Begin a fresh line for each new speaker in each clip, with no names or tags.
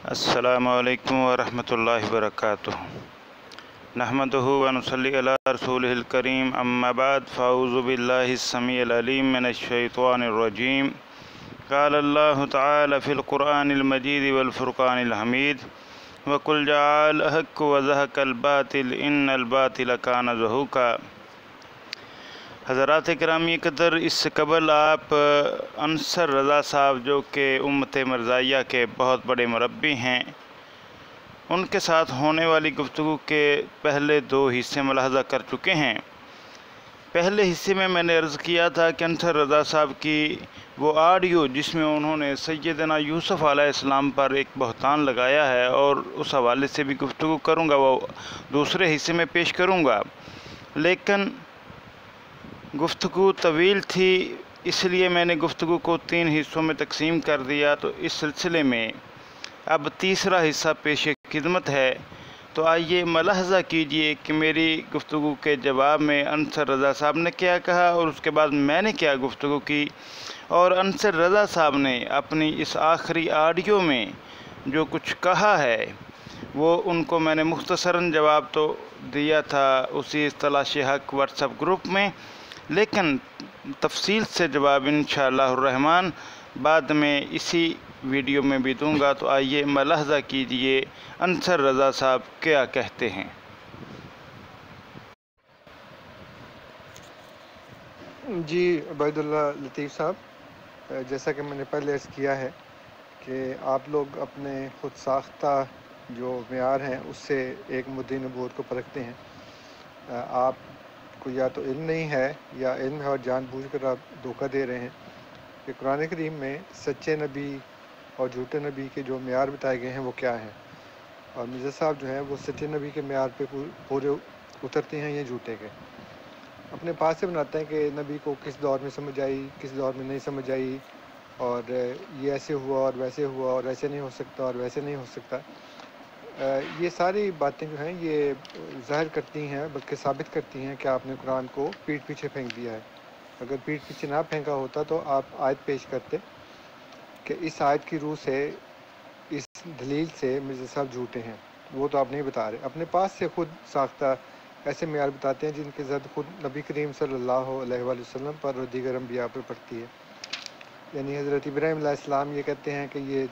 السلام علیکم ورحمۃ اللہ وبرکاتہ۔ نحمدہ ونصلی علی رسولہ الکریم، اما بعد، فاعوذ باللہ السمیع العلیم من الشیطان الرجیم۔ قال اللہ تعالی فی القرآن المجید والفرقان الحمید، وقل جاء الحق وزهق الباطل ان الباطل کان زہوقا۔ حضرات گرامی قدر، اس سے قبل آپ انصر رضا صاحب جو کہ امت مرزائیہ کے بہت بڑے مربی ہیں، ان کے ساتھ ہونے والی گفتگو کے پہلے 2 حصے ملاحظہ کر چکے ہیں۔ پہلے حصے میں میں نے عرض کیا تھا کہ انصر رضا صاحب کی وہ آڈیو جس میں انہوں نے سیدنا یوسف علیہ السلام پر ایک بہتان لگایا ہے، اور اس حوالے سے بھی گفتگو کروں گا، وہ دوسرے حصے میں پیش کروں گا، لیکن گفتگو طویل تھی، اس لیے میں نے گفتگو کو 3 حصوں میں تقسیم کر دیا۔ تو اس سلسلے میں اب تیسرا حصہ پیش خدمت ہے۔ تو آئیے ملاحظہ کیجئے کہ میری گفتگو کے جواب میں انصر رضا صاحب نے کیا کہا، اور اس کے بعد میں نے کیا گفتگو کی، اور انصر رضا صاحب نے اپنی اس آخری آڈیو میں جو کچھ کہا ہے وہ ان کو میں نے مختصراً جواب تو دیا تھا اسی تلاش حق واٹس ایپ گروپ میں، لیکن تفصیل سے جواب انشاءاللہ الرحمن بعد میں اسی ویڈیو میں بھی دوں گا۔ تو آئیے ملاحظہ کیجئے انصر رضا صاحب کیا کہتے ہیں۔
جی عبید اللہ لطیف صاحب، جیسا کہ میں نے پہلے عرض کیا ہے کہ آپ لوگ اپنے خود ساختہ جو معیار ہیں اس سے ایک مدعی نبوت کو پرکھتے ہیں۔ آپ کو یا تو علم نہیں ہے یا علم ہے اور جان بوجھ کر آپ دھوکہ دے رہے ہیں کہ قرآن کریم میں سچے نبی اور جھوٹے نبی کے جو معیار بتائے گئے ہیں وہ کیا ہیں، اور مرزا صاحب جو ہیں وہ سچے نبی کے معیار پہ پورے اترتے ہیں یا جھوٹے کے۔ اپنے پاس سے بناتے ہیں کہ نبی کو کس دور میں سمجھ آئی، کس دور میں نہیں سمجھ آئی، اور یہ ایسے ہوا اور ویسے ہوا، اور ایسے نہیں ہو سکتا اور ویسے نہیں ہو سکتا۔ یہ ساری باتیں جو ہیں یہ ظاہر کرتی ہیں، بلکہ ثابت کرتی ہیں کہ آپ نے قرآن کو پیٹھ پیچھے پھینک دیا ہے۔ اگر پیٹھ پیچھے نہ پھینکا ہوتا تو آپ آیت پیش کرتے کہ اس آیت کی روح سے، اس دلیل سے مرزا صاحب جھوٹے ہیں۔ وہ تو آپ نہیں بتا رہے، اپنے پاس سے خود ساختہ ایسے معیار بتاتے ہیں جن کی زد خود نبی کریم صلی اللہ علیہ وآلہ وسلم پر اور دیگر انبیاء پر پڑتی ہے۔ یعنی حضرت ابراہیم علیہ السلام یہ کہتے ہیں کہ یہ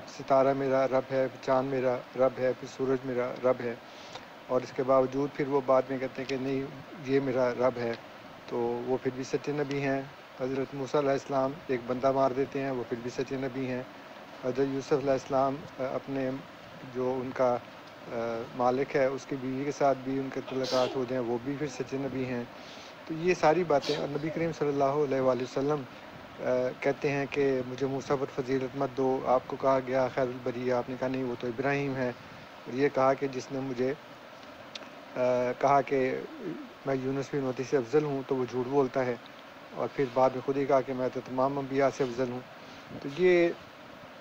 ستارہ میرا رب ہے، چاند میرا رب ہے، پھر سورج میرا رب ہے، اور اس کے باوجود پھر وہ بعد میں کہتے ہیں کہ نہیں یہ میرا رب ہے، تو وہ پھر بھی سچے نبی ہیں۔ حضرت موسیٰ علیہ السلام ایک بندہ مار دیتے ہیں، وہ پھر بھی سچے نبی ہیں۔ حضرت یوسف علیہ السلام اپنے جو ان کا مالک ہے اس کی بیوی کے ساتھ بھی ان کے تعلقات ہو جائیں، وہ بھی پھر سچے نبی ہیں۔ تو یہ ساری باتیں، اور نبی کریم صلی اللہ علیہ وآلہ وسلم کہتے ہیں کہ مجھے موسیٰ پر فضیلت مت دو، آپ کو کہا گیا خیر البریہ، آپ نے کہا نہیں وہ تو ابراہیم ہے، اور یہ کہا کہ جس نے مجھے کہا کہ میں یونس بن متی سے افضل ہوں تو وہ جھوٹ بولتا ہے، اور پھر بعد میں خود ہی کہا کہ میں تو تمام انبیاء سے افضل ہوں۔ تو یہ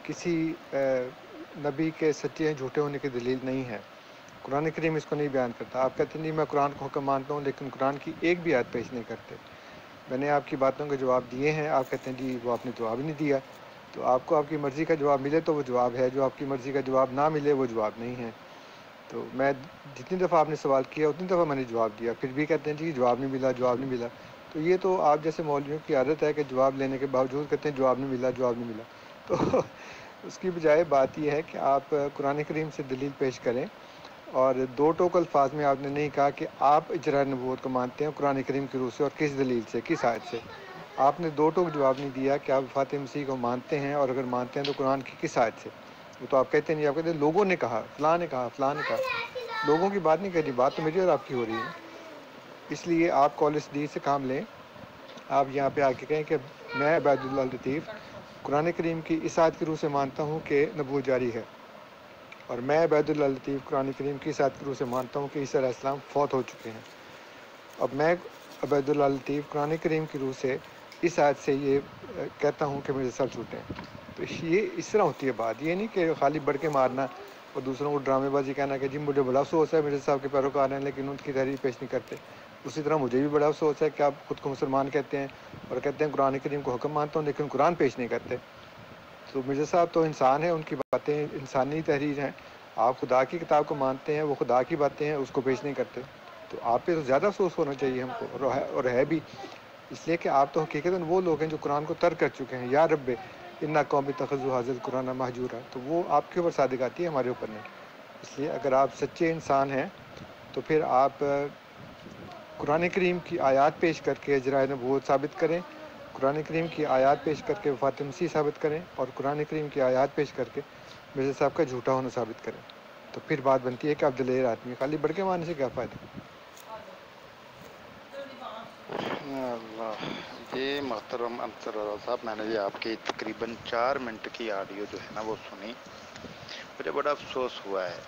کسی نبی کے سچے ہیں جھوٹے ہونے کی دلیل نہیں ہے، قرآن کریم اس کو نہیں بیان کرتا۔ آپ کہتے ہیں نہیں میں قرآن کو حکم مانتا ہوں، لیکن قرآن کی ایک بھی آیت پیش نہیں کرتے۔ میں نے آپ کی باتوں کے جواب دیے ہیں، آپ کہتے ہیں جی وہ آپ نے جواب ہی نہیں دیا۔ تو آپ کو آپ کی مرضی کا جواب ملے تو وہ جواب ہے، جو آپ کی مرضی کا جواب نہ ملے وہ جواب نہیں ہے۔ تو میں جتنی دفعہ آپ نے سوال کیا اتنی دفعہ میں نے جواب دیا، پھر بھی کہتے ہیں جی جواب نہیں ملا، جواب نہیں ملا۔ تو یہ تو آپ جیسے مولویوں کی عادت ہے کہ جواب لینے کے باوجود کہتے ہیں جواب نہیں ملا، جواب نہیں ملا۔ تو اس کی بجائے بات یہ ہے کہ آپ قرآن کریم سے دلیل پیش کریں، اور 2 ٹوک الفاظ میں آپ نے نہیں کہا کہ آپ اجراء نبوت کو مانتے ہیں قرآن کریم کی روح سے، اور کس دلیل سے، کس آیت سے۔ آپ نے 2 ٹوک جواب نہیں دیا کہ آپ وفات مسیح کو مانتے ہیں، اور اگر مانتے ہیں تو قرآن کی کس آیت سے۔ وہ تو آپ کہتے نہیں، آپ کہتے ہیں لوگوں نے کہا، فلاں نے کہا، فلاں نے کہا۔ لوگوں کی بات نہیں کر رہی، بات تو میری اور آپ کی ہو رہی ہے۔ اس لیے آپ کالج ڈی سے کام لیں، آپ یہاں پہ آ کے کہیں کہ میں عبید اللہ لطیف قرآن کریم کی اس آیت کی روح سے مانتا ہوں کہ نبوت جاری ہے، اور میں عبید اللہ لطیف قرآن کریم کی اس آیت کی روح سے مانتا ہوں کہ عیسیٰ علیہ السلام فوت ہو چکے ہیں۔ اب میں عبید اللہ لطیف قرآن کریم کی روح سے اس آیت سے یہ کہتا ہوں کہ میرے سب جھوٹے ہیں۔ تو یہ اس طرح ہوتی ہے بات، یہ نہیں کہ خالی بڑھ کے مارنا اور دوسروں کو ڈرامے بازی کہنا کہ جی مجھے بڑا افسوس ہے مرزا صاحب کے پیروکار ہیں لیکن ان کی تحریر پیش نہیں کرتے۔ اسی طرح مجھے بھی بڑا افسوس ہے کہ آپ خود کو مسلمان کہتے ہیں اور کہتے ہیں قرآن کریم کو حکم مانتا ہوں لیکن قرآن پیش نہیں کرتے۔ تو مرزا صاحب تو انسان ہیں، ان کی باتیں انسانی تحریر ہیں. آپ خدا کی کتاب کو مانتے ہیں، وہ خدا کی باتیں ہیں، اس کو پیش نہیں کرتے. تو آپ پہ تو زیادہ افسوس ہونا چاہیے ہم کو، اور ہے بھی، اس لیے کہ آپ تو حقیقتاً وہ لوگ ہیں جو قرآن کو ترک کر چکے ہیں. یا رب انا قوم اتخذوا ھذا القرآن مہجورا، تو وہ آپ کے اوپر صادق آتی ہے، ہمارے اوپر نہیں. اس لیے اگر آپ سچے انسان ہیں تو پھر آپ قرآن کریم کی آیات پیش کر کے جرائے نبوت ثابت کریں، قرآن کریم کی آیات پیش کر کے وفات مسیح ثابت کریں، اور قرآن کریم کی آیات پیش کر کے مرزا صاحب کا جھوٹا ہونا ثابت کریں. تو پھر بات بنتی ہے کہ آپ دلیر آدمی، خالی بڑھ کے ماننے سے کیا فائدہ.
اللہ، یہ محترم انصر رضا صاحب، میں نے یہ آپ کی تقریباً 4 منٹ کی آڈیو جو ہے نا وہ سنی. مجھے بڑا افسوس ہوا ہے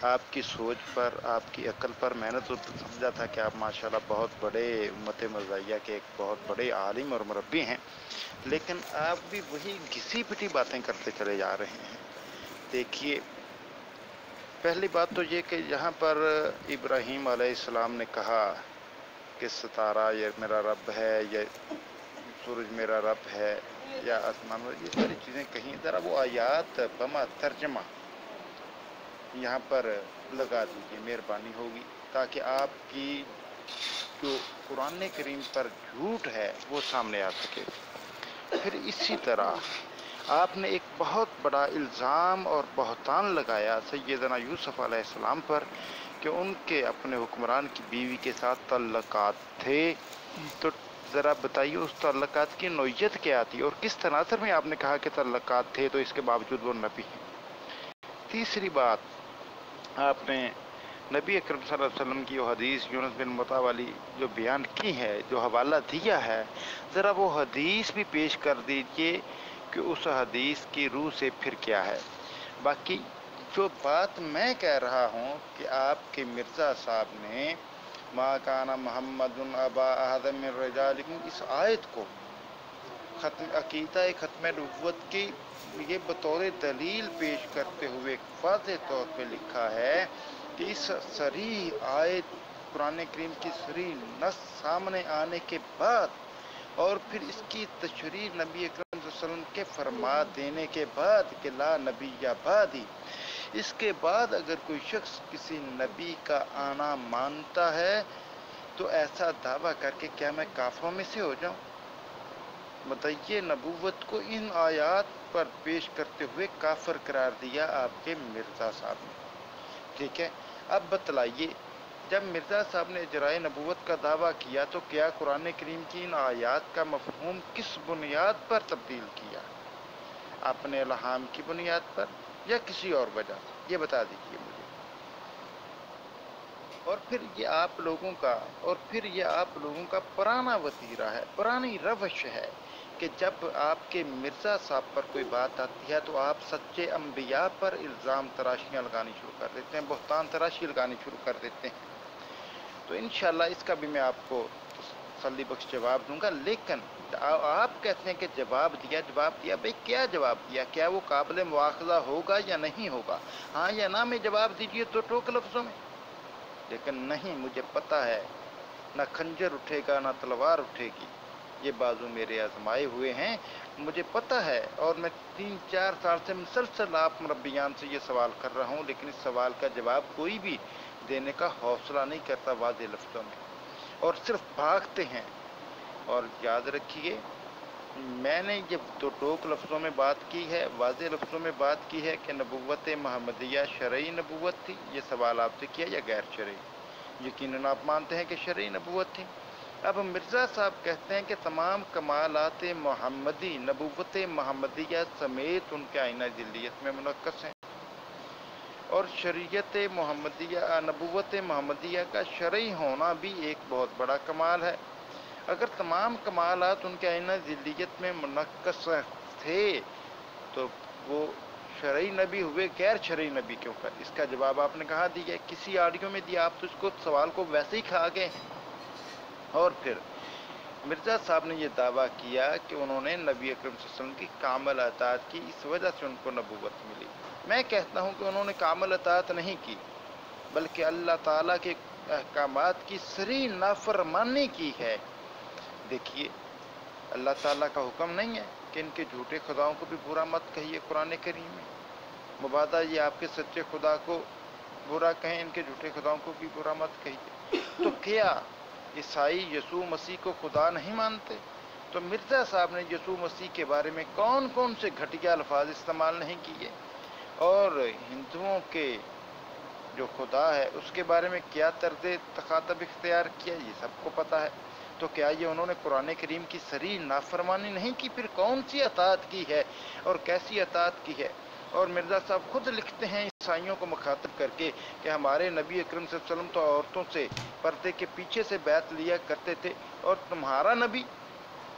آپ کی سوچ پر، آپ کی عقل پر. میں نے تو سمجھا تھا کہ آپ ماشاءاللہ بہت بڑے امت مرزائیہ کے ایک بہت بڑے عالم اور مربی ہیں، لیکن آپ بھی وہی گھسی پٹی باتیں کرتے چلے جا رہے ہیں. دیکھیے، پہلی بات تو یہ کہ یہاں پر ابراہیم علیہ السلام نے کہا کہ ستارہ یہ میرا رب ہے، یا سورج میرا رب ہے، یا آسمان، یہ ساری چیزیں کہیں. ذرا وہ آیات بما ترجمہ یہاں پر لگا دیجیے، مہربانی ہوگی، تاکہ آپ کی جو قرآن کریم پر جھوٹ ہے وہ سامنے آ سکے. پھر اسی طرح آپ نے ایک بہت بڑا الزام اور بہتان لگایا سیدنا یوسف علیہ السلام پر کہ ان کے اپنے حکمران کی بیوی کے ساتھ تعلقات تھے. تو ذرا بتائیے اس تعلقات کی نوعیت کیا تھی، اور کس تناظر میں آپ نے کہا کہ تعلقات تھے تو اس کے باوجود وہ نبی ہیں. تیسری بات، آپ نے نبی اکرم صلی اللہ علیہ وسلم کی وہ حدیث یونس بن مطیع والی جو بیان کی ہے، جو حوالہ دیا ہے، ذرا وہ حدیث بھی پیش کر دیجئے کہ اس حدیث کی روح سے پھر کیا ہے. باقی جو بات میں کہہ رہا ہوں کہ آپ کے مرزا صاحب نے ما کان محمد ابا احد من رجالکم، اس آیت کو عقیدہ ختم نبوت کی یہ بطور دلیل پیش کرتے ہوئے واضح طور پہ لکھا ہے کہ اس صریح آیت قرآن کریم کی صریح نص سامنے آنے کے بعد اور پھر اس کی تشریح نبی اکرم صلی اللہ علیہ وسلم کے فرما دینے کے بعد کہ لا نبی یا بعدی، اس کے بعد اگر کوئی شخص کسی نبی کا آنا مانتا ہے تو ایسا دعویٰ کر کے کیا میں کافروں میں سے ہو جاؤں؟ مدعی نبوت کو ان آیات پر پیش کرتے ہوئے کافر قرار دیا آپ کے مرزا صاحب نے. ٹھیک ہے، اب بتلائیے، جب مرزا صاحب نے اجرائے نبوت کا دعویٰ کیا تو کیا قرآن کریم کی ان آیات کا مفہوم کس بنیاد پر تبدیل کیا؟ اپنے الہام کی بنیاد پر یا کسی اور وجہ سے؟ یہ بتا دیجیے مجھے. اور پھر یہ آپ لوگوں کا پرانا وتیرہ ہے، پرانی روش ہے کہ جب آپ کے مرزا صاحب پر کوئی بات آتی ہے تو آپ سچے انبیاء پر الزام تراشیاں لگانی شروع کر دیتے ہیں، بہتان تراشی لگانی شروع کر دیتے ہیں. تو انشاءاللہ اس کا بھی میں آپ کو تسلی بخش جواب دوں گا. لیکن آپ کہتے ہیں کہ جواب دیا بھئی کیا جواب دیا؟ کیا وہ قابل مواخذہ ہوگا یا نہیں ہوگا؟ ہاں یا نہ میں جواب دیجئے تو ٹوک لفظوں میں. لیکن نہیں، مجھے پتہ ہے نہ خنجر اٹھے گا نہ تلوار اٹھے گی، یہ بازو میرے آزمائے ہوئے ہیں، مجھے پتہ ہے. اور میں 3-4 سال سے مسلسل آپ مربیان سے یہ سوال کر رہا ہوں، لیکن اس سوال کا جواب کوئی بھی دینے کا حوصلہ نہیں کرتا واضح لفظوں میں، اور صرف بھاگتے ہیں. اور یاد رکھیے، میں نے یہ تو ٹوک لفظوں میں بات کی ہے، واضح لفظوں میں بات کی ہے کہ نبوت محمدیہ شرعی نبوت تھی. یہ سوال آپ سے کیا یا غیر شرعی؟ یقیناً آپ مانتے ہیں کہ شرعی نبوت تھی. اب مرزا صاحب کہتے ہیں کہ تمام کمالات محمدی نبوت محمدیہ سمیت ان کے آئینہ ذلیت میں منعکس ہیں، اور شریعت محمدیہ نبوت محمدیہ کا شرعی ہونا بھی ایک بہت بڑا کمال ہے. اگر تمام کمالات ان کے آئینہ ذلیت میں منعکس تھے تو وہ شرعی نبی ہوئے، غیر شرعی نبی کیوں کر؟ اس کا جواب آپ نے کہاں دیا؟ کسی آڈیو میں دیا، آپ تو اس کو سوال کو ویسے ہی کھا گئے. اور پھر مرزا صاحب نے یہ دعویٰ کیا کہ انہوں نے نبی اکرم صلی اللہ علیہ وسلم کی کامل اطاعت کی، اس وجہ سے ان کو نبوت ملی. میں کہتا ہوں کہ انہوں نے کامل اطاعت نہیں کی، بلکہ اللہ تعالیٰ کے احکامات کی صریح نافرمانی کی ہے. دیکھیے، اللہ تعالیٰ کا حکم نہیں ہے کہ ان کے جھوٹے خداؤں کو بھی برا مت کہیے قرآن کریم میں، مبادا یہ آپ کے سچے خدا کو برا کہیں، ان کے جھوٹے خداؤں کو بھی برا مت کہیے۔ تو کیا عیسائی یسوع مسیح کو خدا نہیں مانتے؟ تو مرزا صاحب نے یسوع مسیح کے بارے میں کون کون سے گھٹیا الفاظ استعمال نہیں کیے، اور ہندوؤں کے جو خدا ہے اس کے بارے میں کیا طرز تخاطب اختیار کیا، یہ سب کو پتہ ہے۔ تو کیا یہ انہوں نے قرآن کریم کی صریح نافرمانی نہیں کی؟ پھر کون سی اطاعت کی ہے اور کیسی اطاعت کی ہے؟ اور مرزا صاحب خود لکھتے ہیں عیسائیوں کو مخاطب کر کے کہ ہمارے نبی اکرم صلی اللہ علیہ وسلم تو عورتوں سے پردے کے پیچھے سے بیعت لیا کرتے تھے، اور تمہارا نبی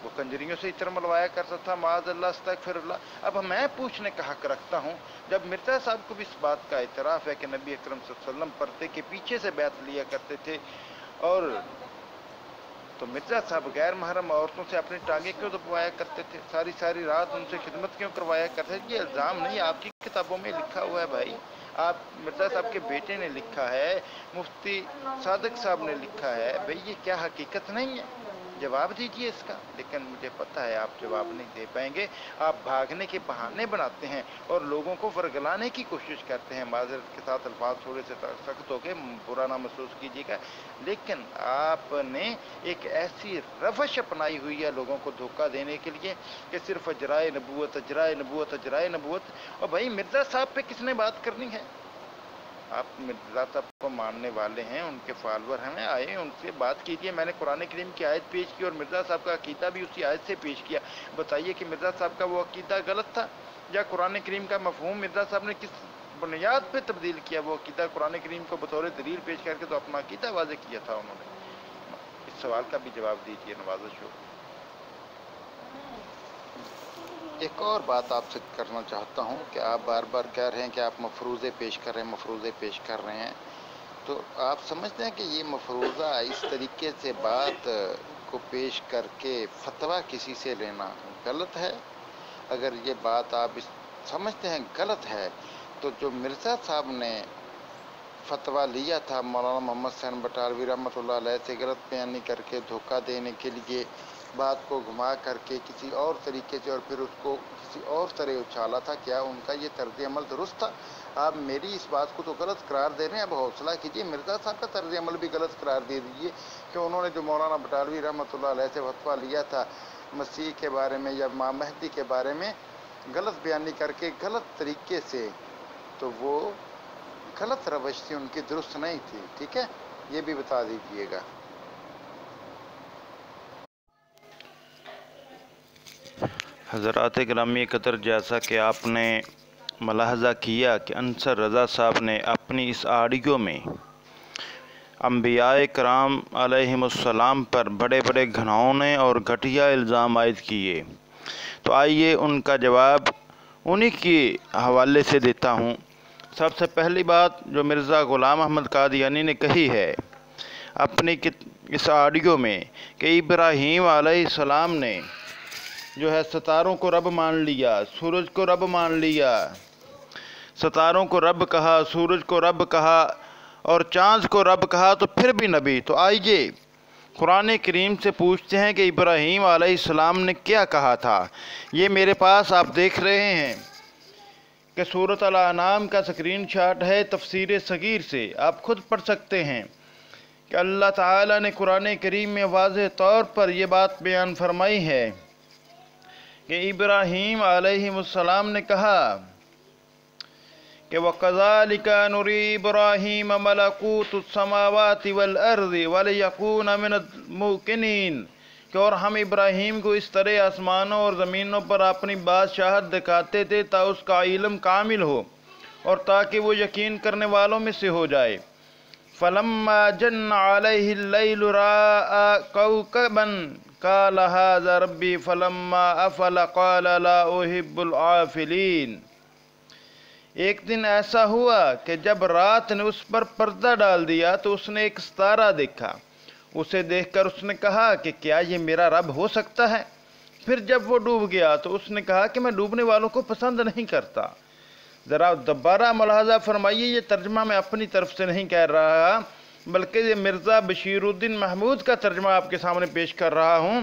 وہ کنجریوں سے عطر ملوایا کرتا تھا، معاذ اللہ استغفر اللہ۔ اب میں پوچھنے کا حق رکھتا ہوں، جب مرزا صاحب کو بھی اس بات کا اعتراف ہے کہ نبی اکرم صلی اللہ علیہ وسلم پردے کے پیچھے سے بیعت لیا کرتے تھے، اور تو مرزا صاحب غیر محرم عورتوں سے اپنی ٹانگیں کیوں دبوایا کرتے تھے، ساری ساری رات ان سے خدمت کیوں کروایا کرتے تھے؟ یہ الزام نہیں، آپ کی کتابوں میں لکھا ہوا ہے بھائی، آپ مرزا صاحب کے بیٹے نے لکھا ہے، مفتی صادق صاحب نے لکھا ہے، بھئی یہ کیا حقیقت نہیں ہے؟ جواب دیجئے اس کا۔ لیکن مجھے پتہ ہے آپ جواب نہیں دے پائیں گے، آپ بھاگنے کے بہانے بناتے ہیں اور لوگوں کو ورگلانے کی کوشش کرتے ہیں۔ معذرت کے ساتھ الفاظ تھوڑے سے سخت ہو کے برا نہ محسوس کیجیے گا، لیکن آپ نے ایک ایسی روش اپنائی ہوئی ہے لوگوں کو دھوکہ دینے کے لیے کہ صرف اجرائے نبوت اجرائے نبوت اجرائے نبوت، اور بھائی مرزا صاحب پہ کس نے بات کرنی ہے؟ آپ مرزا صاحب کو ماننے والے ہیں، ان کے فالور ہیں، آئے ان سے بات کیجیے۔ میں نے قرآن کریم کی آیت پیش کی اور مرزا صاحب کا عقیدہ بھی اسی آیت سے پیش کیا۔ بتائیے کہ مرزا صاحب کا وہ عقیدہ غلط تھا، یا قرآن کریم کا مفہوم مرزا صاحب نے کس بنیاد پہ تبدیل کیا؟ وہ عقیدہ قرآن کریم کو بطور دلیل پیش کر کے تو اپنا عقیدہ واضح کیا تھا انہوں نے۔ اس سوال کا بھی جواب دیجیے، نوازش ہو۔ ایک اور بات آپ سے کرنا چاہتا ہوں کہ آپ بار بار کہہ رہے ہیں کہ آپ مفروضے پیش کر رہے ہیں، مفروضے پیش کر رہے ہیں، تو آپ سمجھتے ہیں کہ یہ مفروضہ اس طریقے سے بات کو پیش کر کے فتویٰ کسی سے لینا غلط ہے؟ اگر یہ بات آپ سمجھتے ہیں غلط ہے، تو جو مرزا صاحب نے فتویٰ لیا تھا مولانا محمد حسین بٹالوی رحمۃ اللہ علیہ سے غلط بیانی کر کے دھوکہ دینے کے لیے، بات کو گھما کر کے کسی اور طریقے سے اور پھر اس کو کسی اور طرح اچھالا تھا، کیا ان کا یہ طرز عمل درست تھا؟ آپ میری اس بات کو تو غلط قرار دے رہے ہیں، اب حوصلہ کیجیے، مرزا صاحب کا طرز عمل بھی غلط قرار دے دیجیے کہ انہوں نے جو مولانا بٹالوی رحمۃ اللہ علیہ سے فتویٰ لیا تھا مسیح کے بارے میں یا ماں مہدی کے بارے میں غلط بیانی کر کے غلط طریقے سے، تو وہ غلط روش تھی، ان کی درست نہیں تھی، ٹھیک ہے؟ یہ بھی بتا دیجیے گا۔
حضرات گرامی قدر، جیسا کہ آپ نے ملاحظہ کیا کہ انصر رضا صاحب نے اپنی اس آڈیو میں انبیاء کرام علیہم السلام پر بڑے بڑے گھناؤنے اور گھٹیا الزام عائد کیے، تو آئیے ان کا جواب انہی کے حوالے سے دیتا ہوں۔ سب سے پہلی بات جو مرزا غلام احمد قادیانی نے کہی ہے اپنی اس آڈیو میں کہ ابراہیم علیہ السلام نے جو ہے ستاروں کو رب مان لیا، سورج کو رب مان لیا، ستاروں کو رب کہا، سورج کو رب کہا اور چاند کو رب کہا، تو پھر بھی نبی۔ تو آئیے قرآن کریم سے پوچھتے ہیں کہ ابراہیم علیہ السلام نے کیا کہا تھا۔ یہ میرے پاس آپ دیکھ رہے ہیں کہ سورۃ الانعام کا سکرین شاٹ ہے تفسیر صغیر سے، آپ خود پڑھ سکتے ہیں کہ اللہ تعالیٰ نے قرآن کریم میں واضح طور پر یہ بات بیان فرمائی ہے کہ ابراہیم علیہ السلام نے کہا کہ وَكَذَلِكَ نُرِي إِبْرَاهِيمَ مَلَكُوتُ السَّمَاوَاتِ وَالْأَرْضِ وَلِيَكُونَ مِنَ الْمُوقِنِينَ، کہ اور ہم ابراہیم کو اس طرح آسمانوں اور زمینوں پر اپنی بادشاہت دکھاتے تھے تا اس کا علم کامل ہو اور تاکہ وہ یقین کرنے والوں میں سے ہو جائے۔ فَلَمَّا جَنَّ عَلَيْهِ اللَّيْلُ رَأَىٰ كَوْكَبًا قَالَ هَٰذَا رَبِّي فَلَمَّا أَفَلَ قَالَ لَا أُحِبُّ الْآفِلِينَ۔ ایک دن ایسا ہوا کہ جب رات نے اس پر پردہ ڈال دیا تو اس نے ایک ستارہ دیکھا، اسے دیکھ کر اس نے کہا کہ کیا یہ میرا رب ہو سکتا ہے؟ پھر جب وہ ڈوب گیا تو اس نے کہا کہ میں ڈوبنے والوں کو پسند نہیں کرتا۔ ذرا دوبارہ ملاحظہ فرمائیے، یہ ترجمہ میں اپنی طرف سے نہیں کہہ رہا بلکہ یہ مرزا بشیر الدین محمود کا ترجمہ آپ کے سامنے پیش کر رہا ہوں۔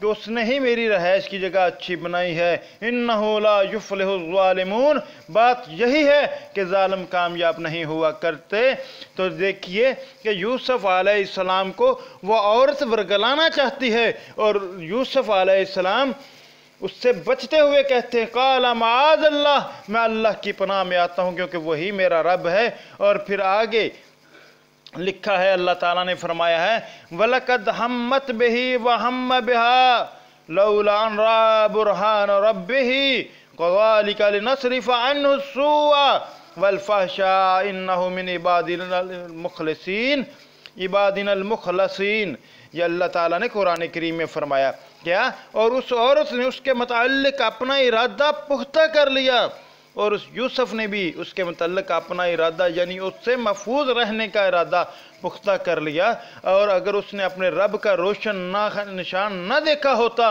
کہ اس نے ہی میری رہائش کی جگہ اچھی بنائی ہے۔ انہو لا یفلح الظالمون، بات یہی ہے کہ ظالم کامیاب نہیں ہوا کرتے۔ تو دیکھیے کہ یوسف علیہ السلام کو وہ عورت ورگلانا چاہتی ہے، اور یوسف علیہ السلام اس سے بچتے ہوئے کہتے ہیں قال معاذ اللہ، میں اللہ کی پناہ میں آتا ہوں کیونکہ وہی میرا رب ہے۔ اور پھر آگے لکھا ہے، اللہ تعالیٰ نے فرمایا ہے وَلَقَدْ هَمَّتْ بِهِ وَهَمَّ بِهَا لَوْلَا أَن رَأَىٰ بُرْهَانَ رَبِّهِ كَذَٰلِكَ لِنَصْرِفَ عَنْهُ السُّوءَ وَالْفَحْشَاءَ إِنَّهُ مِنْ عِبَادِنَا الْمُخْلَصِينَ۔ یہ اللہ تعالیٰ نے قرآن کریم میں فرمایا کیا، اور اس عورت نے اس کے متعلق اپنا ارادہ پختہ کر لیا، اور اس یوسف نے بھی اس کے متعلق اپنا ارادہ یعنی اس سے محفوظ رہنے کا ارادہ پختہ کر لیا۔ اور اگر اس نے اپنے رب کا روشن نشان نہ دیکھا ہوتا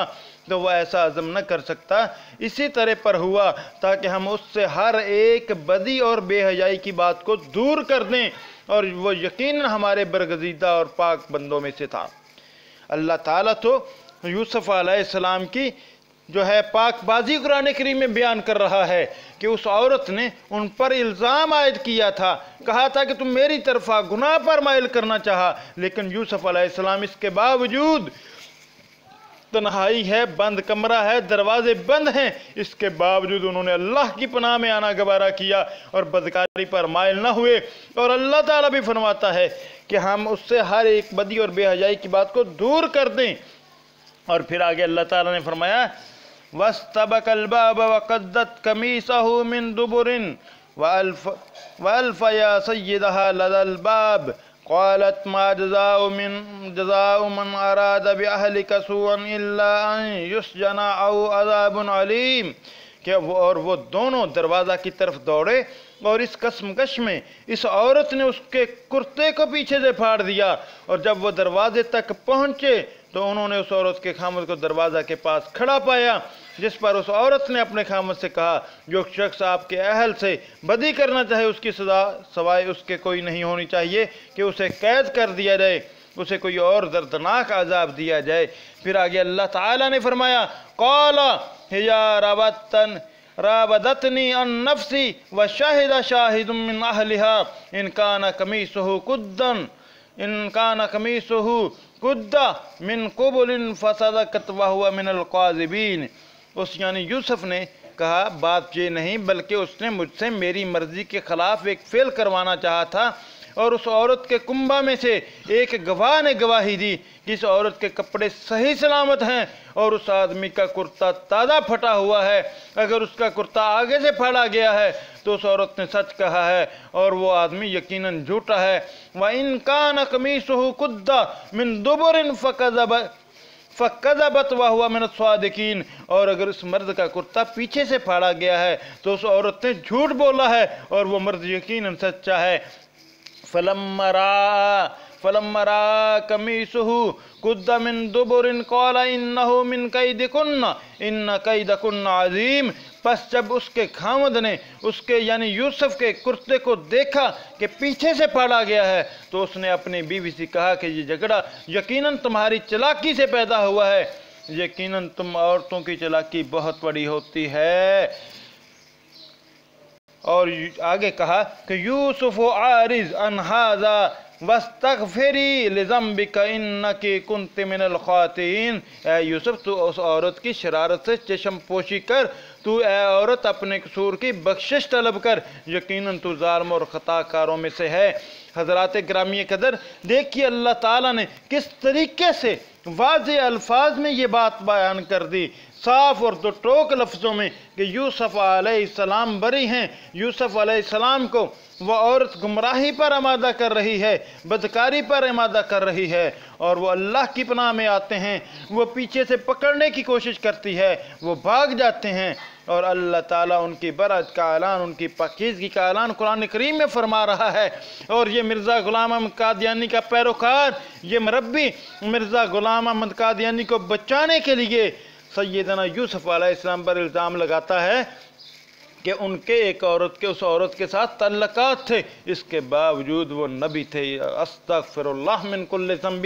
تو وہ ایسا عزم نہ کر سکتا۔ اسی طرح پر ہوا تاکہ ہم اس سے ہر ایک بدی اور بے حیائی کی بات کو دور کر دیں، اور وہ یقیناً ہمارے برگزیدہ اور پاک بندوں میں سے تھا۔ اللہ تعالیٰ تو یوسف علیہ السلام کی جو ہے پاک بازی قرآن کریم میں بیان کر رہا ہے کہ اس عورت نے ان پر الزام عائد کیا تھا، کہا تھا کہ تم میری طرف گناہ پر مائل کرنا چاہا، لیکن یوسف علیہ السلام اس کے باوجود، تنہائی ہے، بند کمرہ ہے، دروازے بند ہیں، اس کے باوجود انہوں نے اللہ کی پناہ میں آنا گوارا کیا اور بدکاری پر مائل نہ ہوئے۔ اور اللہ تعالیٰ بھی فرماتا ہے کہ ہم اس سے ہر ایک بدی اور بے حیائی کی بات کو دور کر دیں۔ اور پھر آگے اللہ تعالیٰ نے فرمایا وَاسْتَبَقَ الْبَابَ وَقَدَّتْ قَمِيصَهُ مِن دُبُرٍ وَأَلْفَ يَا سَيِّدَهَا لَدَى الْبَابِ قَالَتْ مَا جَزَاءُ مَنْ أَرَادَ بِأَهْلِكَ سُوءًا إِلَّا أَن يُسْجَنَ أَوْ عَذَابٌ عَلِيمٌ، کہ وہ دونوں دروازہ کی طرف دوڑے، اور اس کشمکش میں اس عورت نے اس کے کرتے کو پیچھے سے پھاڑ دیا، اور جب وہ دروازے تک پہنچے تو انہوں نے اس عورت کے خامد کو دروازہ کے پاس کھڑا پایا، جس پر اس عورت نے اپنے خامد سے کہا جو شخص آپ کے اہل سے بدی کرنا چاہے اس کی سزا سوائے اس کے کوئی نہیں ہونی چاہیے کہ اسے قید کر دیا جائے، اسے کوئی اور دردناک عذاب دیا جائے۔ پھر آگے اللہ تعالیٰ نے فرمایا قال ہی راودتنی عن نفسی وشہد شاہد من اہلہا ان کان قمیصہ قد من قبل فصدقت وہو من القاذبین۔ اس یعنی یوسف نے کہا بات یہ نہیں بلکہ اس نے مجھ سے میری مرضی کے خلاف ایک فعل کروانا چاہا تھا، اور اس عورت کے کنبہ میں سے ایک گواہ نے گواہی دی کہ اس عورت کے کپڑے صحیح سلامت ہیں اور اس آدمی کا کرتا تازہ پھٹا ہوا ہے، اگر اس کا کرتا آگے سے پھاڑا گیا ہے تو اس عورت نے سچ کہا ہے اور وہ آدمی یقیناً جھوٹا ہے۔ وَإِن كَانَ قَمِيصُهُ قُدَّ مِن دُبُرٍ فَكَذَبَتْ وَهُوَ مِنَ الصَّادِقِينَ، اور اگر اس مرد کا کرتا پیچھے سے پھاڑا گیا ہے تو اس عورت نے جھوٹ بولا ہے اور وہ مرد یقیناً سچا ہے۔ فَلَمَّا رَأَىٰ قَمِيصَهُ قُدَّ مِن دُبُرٍ قَالَ إِنَّهُ مِن كَيْدِكُنَّ إِنَّ كَيْدَكُنَّ عَظِيمٌ، پس جب اس کے خاوند نے اس کے یعنی یوسف کے کرتے کو دیکھا کہ پیچھے سے پھاڑا گیا ہے تو اس نے اپنی بیوی سے کہا کہ یہ جھگڑا یقیناً تمہاری چلاکی سے پیدا ہوا ہے، یقیناً تم عورتوں کی چلاکی بہت بڑی ہوتی ہے۔ اور آگے کہا کہ یوسف عارض عن ھذا واستغفری لذنبک انک کنت من الخاطئین، اے یوسف تو اس عورت کی شرارت سے چشم پوشی کر، تو اے عورت اپنے قصور کی بخشش طلب کر، یقیناً تو ظالم اور خطا کاروں میں سے ہے۔ حضرات گرامی قدر، دیکھیے اللہ تعالیٰ نے کس طریقے سے واضح الفاظ میں یہ بات بیان کر دی، صاف اور دو ٹوک لفظوں میں، کہ یوسف علیہ السلام بری ہیں، یوسف علیہ السلام کو وہ عورت گمراہی پر آمادہ کر رہی ہے، بدکاری پر آمادہ کر رہی ہے، اور وہ اللہ کی پناہ میں آتے ہیں، وہ پیچھے سے پکڑنے کی کوشش کرتی ہے، وہ بھاگ جاتے ہیں، اور اللہ تعالیٰ ان کی برات کا اعلان، ان کی پاکیزگی کا اعلان قرآن کریم میں فرما رہا ہے۔ اور یہ مرزا غلام احمد قادیانی کا پیروکار، یہ مربی مرزا غلام احمد قادیانی کو بچانے کے لیے سیدنا یوسف علیہ السلام پر الزام لگاتا ہے کہ ان کے ایک عورت کے اس عورت کے ساتھ تعلقات تھے، اس کے باوجود وہ نبی تھے۔ استغفر اللہ من کل ذنب،